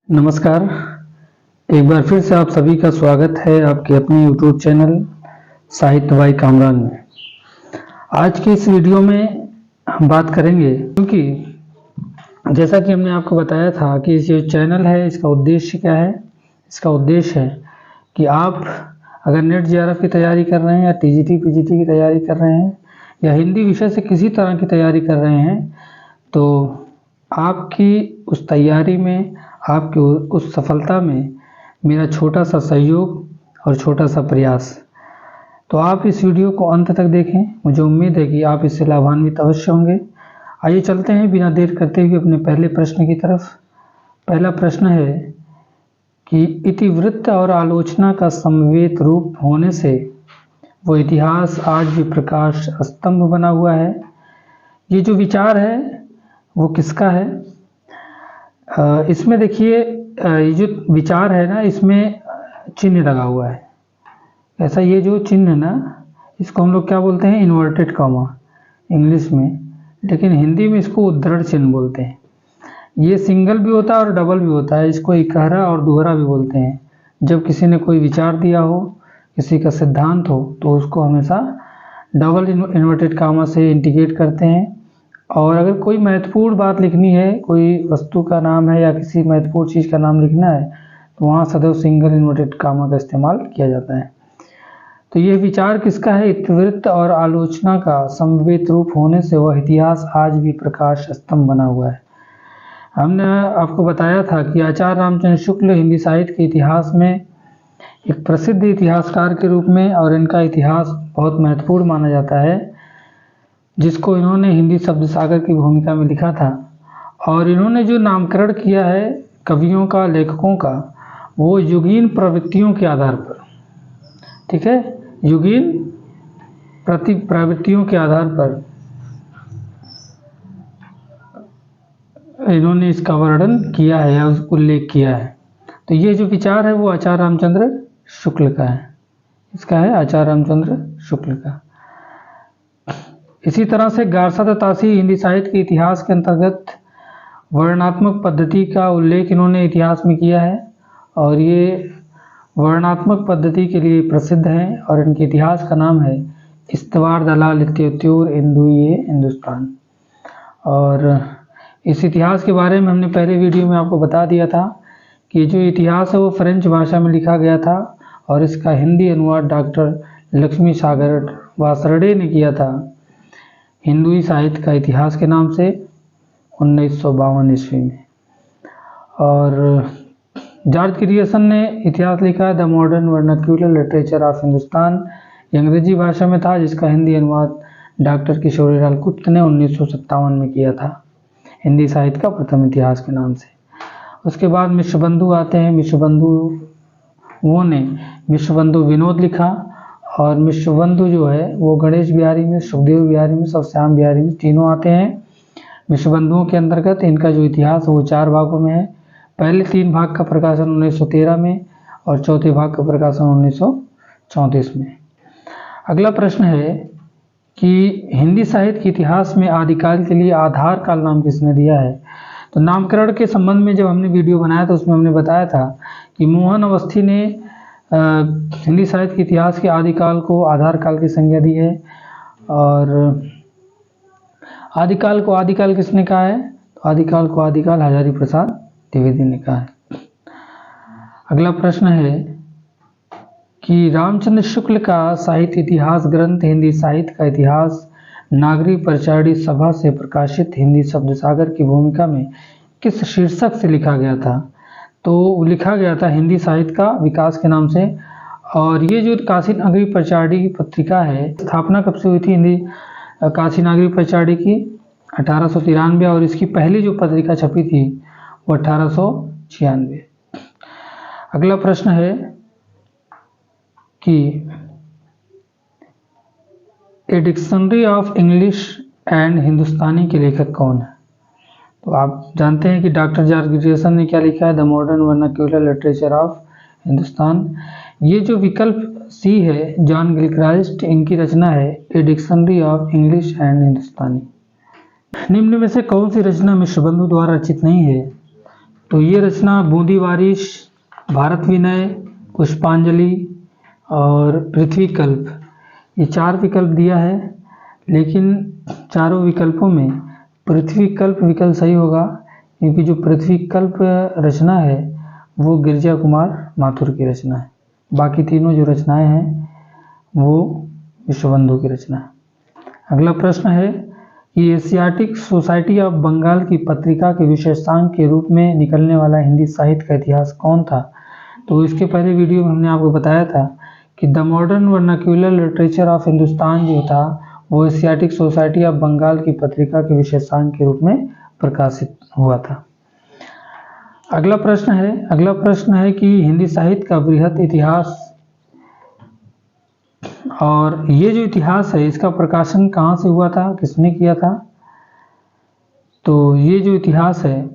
नमस्कार। एक बार फिर से आप सभी का स्वागत है आपके अपने YouTube चैनल साहित्य बाई कामरान में। आज के इस वीडियो में हम बात करेंगे क्योंकि जैसा कि हमने आपको बताया था कि ये जो चैनल है इसका उद्देश्य क्या है। इसका उद्देश्य है कि आप अगर नेट जेआरएफ की तैयारी कर रहे हैं या टीजीटी पीजीटी की तैयारी कर रहे हैं या हिंदी विषय से किसी तरह की तैयारी कर रहे हैं तो आपकी उस तैयारी में, आपकी उस सफलता में मेरा छोटा सा सहयोग और छोटा सा प्रयास। तो आप इस वीडियो को अंत तक देखें, मुझे उम्मीद है कि आप इससे लाभान्वित अवश्य होंगे। आइए चलते हैं बिना देर करते हुए अपने पहले प्रश्न की तरफ। पहला प्रश्न है कि इतिवृत्त और आलोचना का समवेत रूप होने से वो इतिहास आज भी प्रकाश स्तंभ बना हुआ है। ये जो विचार है वो किसका है? इसमें देखिए, ये जो विचार है ना, इसमें चिन्ह लगा हुआ है। ऐसा ये जो चिन्ह है ना, इसको हम लोग क्या बोलते हैं? इन्वर्टेड कॉमा इंग्लिश में, लेकिन हिंदी में इसको उद्धरण चिन्ह बोलते हैं। ये सिंगल भी होता है और डबल भी होता है। इसको इकहरा और दोहरा भी बोलते हैं। जब किसी ने कोई विचार दिया हो, किसी का सिद्धांत हो, तो उसको हमेशा डबल इन्वर्टेड कॉमा से इंडिकेट करते हैं। और अगर कोई महत्वपूर्ण बात लिखनी है, कोई वस्तु का नाम है या किसी महत्वपूर्ण चीज़ का नाम लिखना है, तो वहाँ सदैव सिंगल इन्वर्टेड कॉमा का इस्तेमाल किया जाता है। तो यह विचार किसका है? इतिवृत्त और आलोचना का समवेत रूप होने से वह इतिहास आज भी प्रकाश स्तंभ बना हुआ है। हमने आपको बताया था कि आचार्य रामचंद्र शुक्ल हिंदी साहित्य के इतिहास में एक प्रसिद्ध इतिहासकार के रूप में, और इनका इतिहास बहुत महत्वपूर्ण माना जाता है, जिसको इन्होंने हिंदी शब्द सागर की भूमिका में लिखा था। और इन्होंने जो नामकरण किया है कवियों का, लेखकों का, वो युगीन प्रवृत्तियों के आधार पर, ठीक है, युगीन प्रवृत्तियों के आधार पर इन्होंने इसका वर्णन किया है या उल्लेख किया है। तो ये जो विचार है वो आचार्य रामचंद्र शुक्ल का है। इसका है आचार्य रामचंद्र शुक्ल का। इसी तरह से गारसा तासी हिंदी साहित्य के इतिहास के अंतर्गत वर्णनात्मक पद्धति का उल्लेख इन्होंने इतिहास में किया है, और ये वर्णनात्मक पद्धति के लिए प्रसिद्ध हैं। और इनके इतिहास का नाम है इस्तवार दलाल इत्योत्योर इंदुए हिंदुस्तान। और इस इतिहास के बारे में हमने पहले वीडियो में आपको बता दिया था कि जो इतिहास है वो फ्रेंच भाषा में लिखा गया था, और इसका हिंदी अनुवाद डॉक्टर लक्ष्मी सागर वासरडे ने किया था हिंदुई साहित्य का इतिहास के नाम से 1952 ईस्वी में। और जॉर्ज क्रिएशन ने इतिहास लिखा है the modern vernacular literature of Hindustan. ये अंग्रेजी भाषा में था, जिसका हिंदी अनुवाद डॉक्टर किशोरीलाल गुप्त ने 1957 में किया था, हिंदी साहित्य का प्रथम इतिहास के नाम से। उसके बाद मिश्रबंधु आते हैं। मिश्रबंधुओं ने मिश्रबंधु विनोद लिखा, और मिश्रबंधु जो है वो गणेश बिहारी में, सुखदेव बिहारी में, श्याम बिहारी में तीनों आते हैं मिश्रबंधुओं के अंतर्गत। इनका जो इतिहास है वो 4 भागों में है। पहले 3 भाग का प्रकाशन 1913 में, और चौथे भाग का प्रकाशन 1934 में। अगला प्रश्न है कि हिंदी साहित्य के इतिहास में आदिकाल के लिए आधार काल नाम किसने दिया है? तो नामकरण के संबंध में जब हमने वीडियो बनाया था उसमें हमने बताया था कि मोहन अवस्थी ने हिंदी साहित्य के इतिहास के आदिकाल को आधार काल की संज्ञा दी है। और आदिकाल को आदिकाल किसने कहा है? तो आदिकाल को आदिकाल हजारी प्रसाद द्विवेदी ने कहा है। अगला प्रश्न है कि रामचंद्र शुक्ल का साहित्य इतिहास ग्रंथ हिंदी साहित्य का इतिहास नागरी परिचारी सभा से प्रकाशित हिंदी शब्द सागर की भूमिका में किस शीर्षक से लिखा गया था? तो लिखा गया था हिंदी साहित्य का विकास के नाम से। और ये जो काशी नागरी परिचारी की पत्रिका है, स्थापना कब से हुई थी हिंदी काशी नागरी परिचारी की? 1893। और इसकी पहली जो पत्रिका छपी थी वो 1896। अगला प्रश्न है कि a dictionary of English and Hindustani के लेखक कौन है? तो आप जानते हैं कि डॉक्टर जॉर्ज क्रिएशन ने क्या लिखा है the modern vernacular literature of Hindustan. ये जो विकल्प सी है, जॉन गिलक्राइस्ट, इनकी रचना है a dictionary of English and Hindustani. निम्न में से कौन सी रचना मिश्रबंधु द्वारा रचित नहीं है? तो ये रचना बूंदी बारिश, भारत विनय, पुष्पांजलि और पृथ्वी कल्प, ये 4 विकल्प दिया है, लेकिन चारों विकल्पों में पृथ्वी कल्प विकल्प सही होगा, क्योंकि जो पृथ्वी कल्प रचना है वो गिरिजा कुमार माथुर की रचना है। बाकी तीनों जो रचनाएं हैं वो विश्वबंधु की रचना है। अगला प्रश्न है कि एशियाटिक सोसाइटी ऑफ बंगाल की पत्रिका के विशेषांक के रूप में निकलने वाला हिंदी साहित्य का इतिहास कौन था? तो इसके पहले वीडियो में हमने आपको बताया था कि the modern vernacular literature of Hindustan जो था वो एशियाटिक सोसाइटी ऑफ बंगाल की पत्रिका के विशेषांक के रूप में प्रकाशित हुआ था। अगला प्रश्न है कि हिंदी साहित्य का बृहत इतिहास, और ये जो इतिहास है इसका प्रकाशन कहाँ से हुआ था, किसने किया था? तो ये जो इतिहास है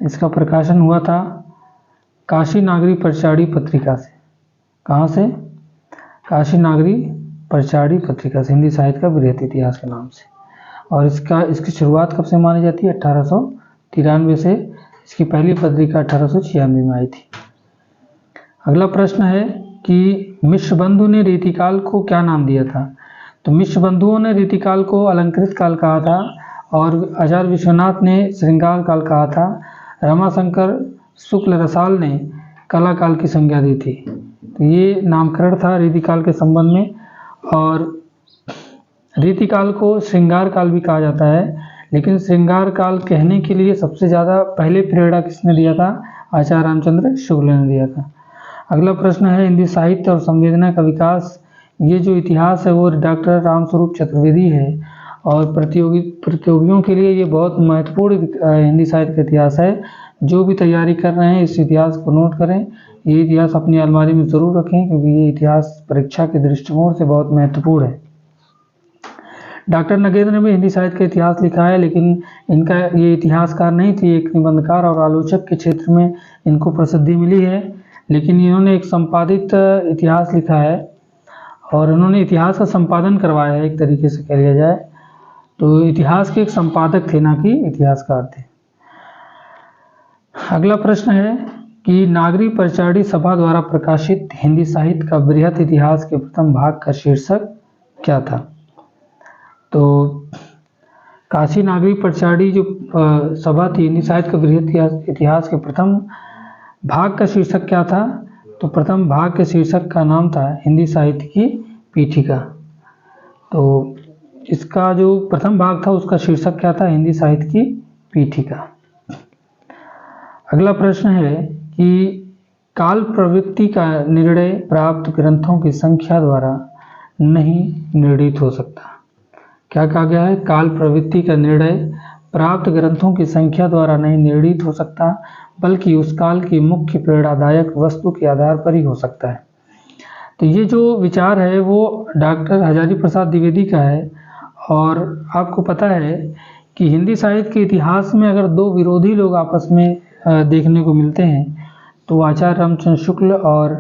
इसका प्रकाशन हुआ था काशी नागरी परचाड़ी पत्रिका से। कहाँ से? काशी नागरी परचाड़ी पत्रिका से, हिंदी साहित्य का बृहत इतिहास के नाम से। और इसकी शुरुआत कब से मानी जाती है? 1893 से। इसकी पहली पत्रिका 1896 में आई थी। अगला प्रश्न है कि मिश्रबंधु ने रीतिकाल को क्या नाम दिया था? तो मिश्रबंधुओं ने रीतिकाल को अलंकृत काल कहा था और आचार्य विश्वनाथ ने श्रृंगार काल कहा था। रमाशंकर शुक्ल रसाल ने कला काल की संज्ञा दी थी। तो ये नामकरण था रीतिकाल के संबंध में। और रीतिकाल को श्रृंगार काल भी कहा जाता है, लेकिन श्रृंगार काल कहने के लिए सबसे ज़्यादा पहले प्रेरणा किसने दिया था? आचार्य रामचंद्र शुक्ल ने दिया था। अगला प्रश्न है हिंदी साहित्य और संवेदना का विकास, ये जो इतिहास है वो डॉक्टर रामस्वरूप चतुर्वेदी है और प्रतियोगियों के लिए ये बहुत महत्वपूर्ण हिंदी साहित्य का इतिहास है। जो भी तैयारी कर रहे हैं इस इतिहास को नोट करें, ये इतिहास अपनी अलमारी में ज़रूर रखें, क्योंकि ये इतिहास परीक्षा के दृष्टिकोण से बहुत महत्वपूर्ण है। डॉक्टर नगेंद्र ने भी हिंदी साहित्य का इतिहास लिखा है, लेकिन इनका ये इतिहासकार नहीं थे, एक निबंधकार और आलोचक के क्षेत्र में इनको प्रसिद्धि मिली है। लेकिन इन्होंने एक संपादित इतिहास लिखा है और उन्होंने इतिहास का संपादन करवाया है, एक तरीके से कह लिया जाए तो इतिहास के एक संपादक थे, ना कि इतिहासकार थे। अगला प्रश्न है कि नागरी परचाड़ी सभा द्वारा प्रकाशित हिंदी साहित्य का बृहत इतिहास के प्रथम भाग का शीर्षक क्या था? तो काशी नागरी परचाड़ी जो सभा थी हिंदी साहित्य का बृहत इतिहास के प्रथम भाग का शीर्षक क्या था? तो प्रथम भाग के शीर्षक का नाम था हिंदी साहित्य की पीठिका। तो इसका जो प्रथम भाग था उसका शीर्षक क्या था? हिंदी साहित्य की पीठिका। अगला प्रश्न है कि काल प्रवृत्ति का निर्णय प्राप्त ग्रंथों की संख्या द्वारा नहीं निर्णित हो सकता। क्या कहा गया है? काल प्रवृत्ति का निर्णय प्राप्त ग्रंथों की संख्या द्वारा नहीं निर्णित हो सकता, बल्कि उस काल की मुख्य प्रेरणादायक वस्तु के आधार पर ही हो सकता है। तो ये जो विचार है वो डॉक्टर हजारी प्रसाद द्विवेदी का है। और आपको पता है कि हिंदी साहित्य के इतिहास में अगर दो विरोधी लोग आपस में देखने को मिलते हैं तो आचार्य रामचंद्र शुक्ल और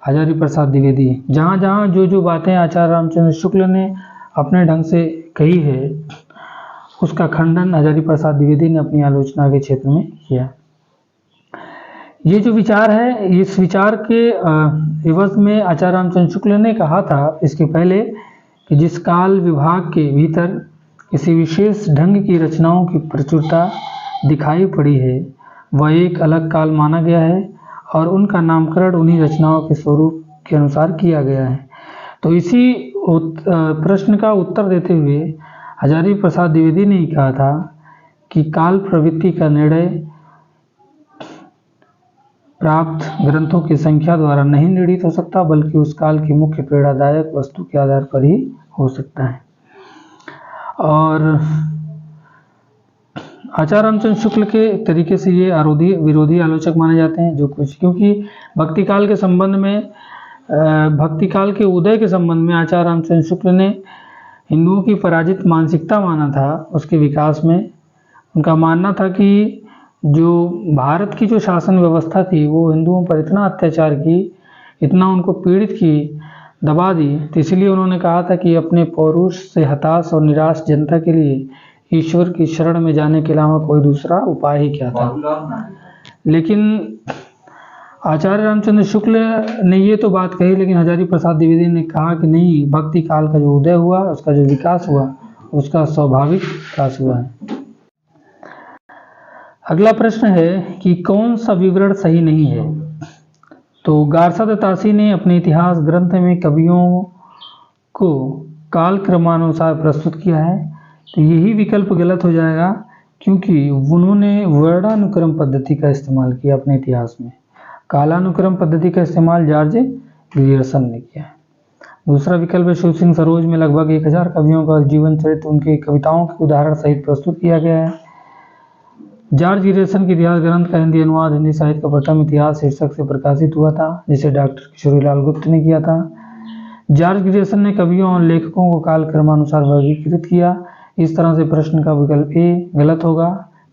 हजारी प्रसाद द्विवेदी। जहाँ जहाँ जो बातें आचार्य रामचंद्र शुक्ल ने अपने ढंग से कही है उसका खंडन हजारी प्रसाद द्विवेदी ने अपनी आलोचना के क्षेत्र में किया। ये जो विचार है, इस विचार के एवज में आचार्य रामचंद्र शुक्ल ने कहा था इसके पहले कि जिस काल विभाग के भीतर किसी विशेष ढंग की रचनाओं की प्रचुरता दिखाई पड़ी है वह एक अलग काल माना गया है और उनका नामकरण उन्हीं रचनाओं के स्वरूप के अनुसार किया गया है। तो इसी प्रश्न का उत्तर देते हुए हजारी प्रसाद द्विवेदी ने कहा था कि काल प्रवृत्ति का निर्णय प्राप्त ग्रंथों की संख्या द्वारा नहीं निर्णित हो सकता, बल्कि उस काल की मुख्य प्रेरणादायक वस्तु के आधार पर ही हो सकता है। और आचार्य रामचंद्र शुक्ल के एक तरीके से ये विरोधी आलोचक माने जाते हैं, जो कुछ क्योंकि भक्ति काल के संबंध में, भक्ति काल के उदय के संबंध में आचार्य रामचंद्र शुक्ल ने हिंदुओं की पराजित मानसिकता माना था। उसके विकास में उनका मानना था कि जो भारत की जो शासन व्यवस्था थी वो हिंदुओं पर इतना अत्याचार की, इतना उनको पीड़ित की, दबा दी, तो इसलिए उन्होंने कहा था कि अपने पौरुष से हताश और निराश जनता के लिए ईश्वर की शरण में जाने के अलावा कोई दूसरा उपाय ही क्या था। लेकिन आचार्य रामचंद्र शुक्ल ने ये तो बात कही, लेकिन हजारी प्रसाद द्विवेदी ने कहा कि नहीं, भक्ति काल का जो उदय हुआ, उसका जो विकास हुआ, उसका स्वाभाविक विकास हुआ है। अगला प्रश्न है कि कौन सा विवरण सही नहीं है। तो गारसा दत्तासी ने अपने इतिहास ग्रंथ में कवियों को काल क्रमानुसार प्रस्तुत किया है, तो यही विकल्प गलत हो जाएगा, क्योंकि उन्होंने वर्णानुक्रम पद्धति का इस्तेमाल किया अपने इतिहास में। कालानुक्रम पद्धति का इस्तेमाल जॉर्ज ग्रियर्सन ने किया है। दूसरा विकल्प है शिव सिंह सरोज में लगभग 1000 कवियों का जीवन चरित्र उनके कविताओं के उदाहरण सहित प्रस्तुत किया गया है। जॉर्ज ग्रियर्सन के इतिहास ग्रंथ का हिंदी अनुवाद हिंदी साहित्य का प्रथम इतिहास शीर्षक से प्रकाशित हुआ था, जिसे डॉक्टर किशोरीलाल गुप्त ने किया था। जॉर्ज ग्रियर्सन ने कवियों और लेखकों को काल क्रमानुसार वर्गीकृत किया। इस तरह से प्रश्न का विकल्प ए गलत होगा,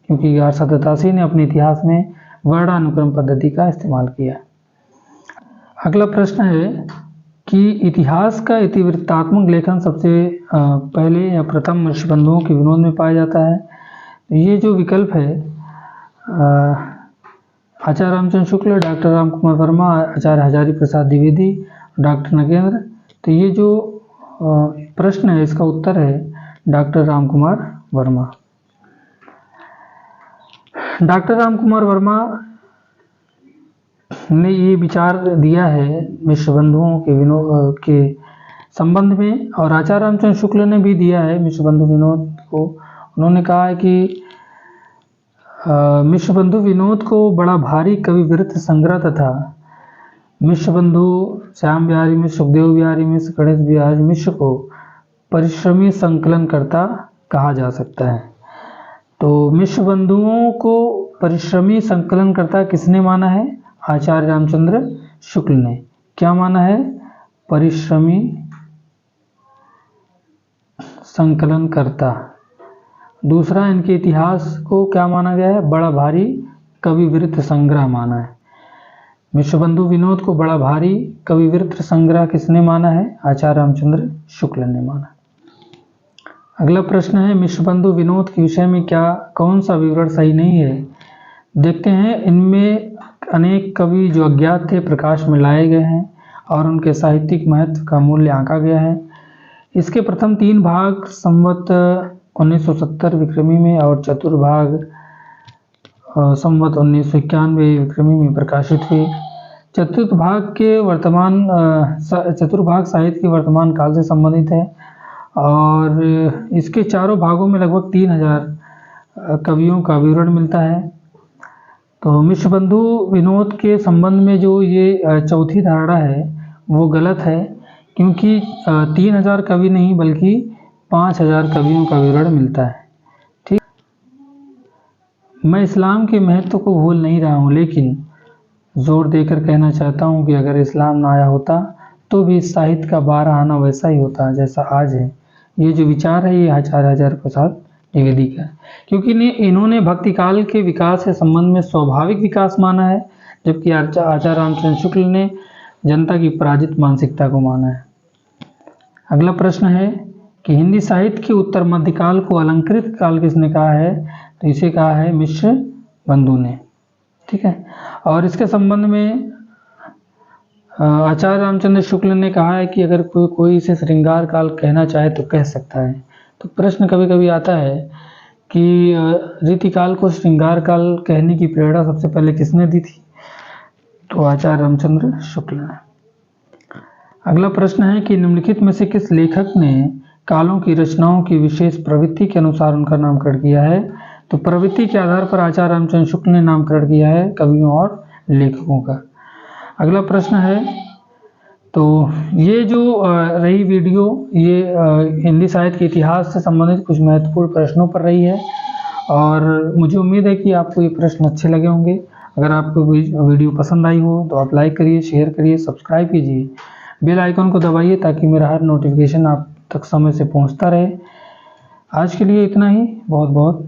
क्योंकि गारसा दत्तासी ने अपने इतिहास में वर्णानुक्रम पद्धति का इस्तेमाल किया। अगला प्रश्न है कि इतिहास का इतिवृत्तात्मक लेखन सबसे पहले या प्रथम ऋषिबंधुओं के विनोद में पाया जाता है। ये जो विकल्प है आचार्य रामचंद्र शुक्ल, डॉक्टर राम कुमार वर्मा, आचार्य हजारी प्रसाद द्विवेदी, डॉक्टर नगेंद्र, तो ये जो प्रश्न है इसका उत्तर है डॉक्टर राम कुमार वर्मा। डॉक्टर राम कुमार वर्मा ने ये विचार दिया है मिश्रबंधुओं के विनोद के संबंध में, और आचार्य रामचंद्र शुक्ल ने भी दिया है मिश्रबंधु विनोद को। उन्होंने कहा है कि मिश्रबंधु विनोद को बड़ा भारी कवि वृत्त संग्रह तथा मिश्रबंधु श्याम बिहारी मिश्र, सुखदेव बिहारी मिश्र, गणेश बिहारी मिश्र को परिश्रमी संकलनकर्ता कहा जा सकता है। तो मिश्रबंधुओं को परिश्रमी संकलनकर्ता किसने माना है? आचार्य रामचंद्र शुक्ल ने। क्या माना है? परिश्रमी संकलनकर्ता। दूसरा, इनके इतिहास को क्या माना गया है? बड़ा भारी कवि वृत्त संग्रह माना है। मिश्रबंधु विनोद को बड़ा भारी कवि वृत्त संग्रह किसने माना है? आचार्य रामचंद्र शुक्ल ने माना। अगला प्रश्न है मिश्रबंधु विनोद के विषय में कौन सा विवरण सही नहीं है? देखते हैं। इनमें अनेक कवि जो अज्ञात थे प्रकाश में लाए गए हैं और उनके साहित्यिक महत्व का मूल्य आंका गया है। इसके प्रथम 3 भाग संवत 1970 विक्रमी में और चतुर्भाग संवत 1991 विक्रमी में प्रकाशित हुए। चतुर्भाग साहित्य के वर्तमान काल से संबंधित है और इसके चारों भागों में लगभग 3000 कवियों का विवरण मिलता है। तो मिश्रबंधु विनोद के संबंध में जो ये चौथी धारणा है वो गलत है, क्योंकि 3000 कवि नहीं बल्कि 5000 कवियों का विवरण मिलता है। ठीक, मैं इस्लाम के महत्व को भूल नहीं रहा हूँ, लेकिन जोर देकर कहना चाहता हूँ कि अगर इस्लाम ना आया होता तो भी साहित्य का 12 आना वैसा ही होता जैसा आज है। ये जो विचार है ये आचार्य हजारी प्रसाद द्विवेदी का है, क्योंकि इन्होंने भक्ति काल के विकास के संबंध में स्वाभाविक विकास माना है, जबकि आचार्य रामचंद्र शुक्ल ने जनता की पराजित मानसिकता को माना है। अगला प्रश्न है कि हिंदी साहित्य के उत्तर मध्यकाल को अलंकृत काल किसने कहा है? तो इसे कहा है मिश्रबंधु ने। ठीक है, और इसके संबंध में आचार्य रामचंद्र शुक्ल ने कहा है कि अगर कोई इसे श्रृंगार काल कहना चाहे तो कह सकता है। तो प्रश्न कभी कभी आता है कि रीतिकाल को श्रृंगार काल कहने की प्रेरणा सबसे पहले किसने दी थी? तो आचार्य रामचंद्र शुक्ल ने। अगला प्रश्न है कि निम्नलिखित में से किस लेखक ने कालों की रचनाओं की विशेष प्रवृत्ति के अनुसार उनका नामकरण किया है? तो प्रवृत्ति के आधार पर आचार्य रामचंद्र शुक्ल ने नामकरण किया है कवियों और लेखकों का। अगला प्रश्न है, तो ये जो रही वीडियो ये हिंदी साहित्य के इतिहास से संबंधित कुछ महत्वपूर्ण प्रश्नों पर रही है और मुझे उम्मीद है कि आपको ये प्रश्न अच्छे लगे होंगे। अगर आपको वीडियो पसंद आई हो तो आप लाइक करिए, शेयर करिए, सब्सक्राइब कीजिए, बेल आइकन को दबाइए ताकि मेरा हर नोटिफिकेशन आप तक समय से पहुंचता रहे। आज के लिए इतना ही। बहुत बहुत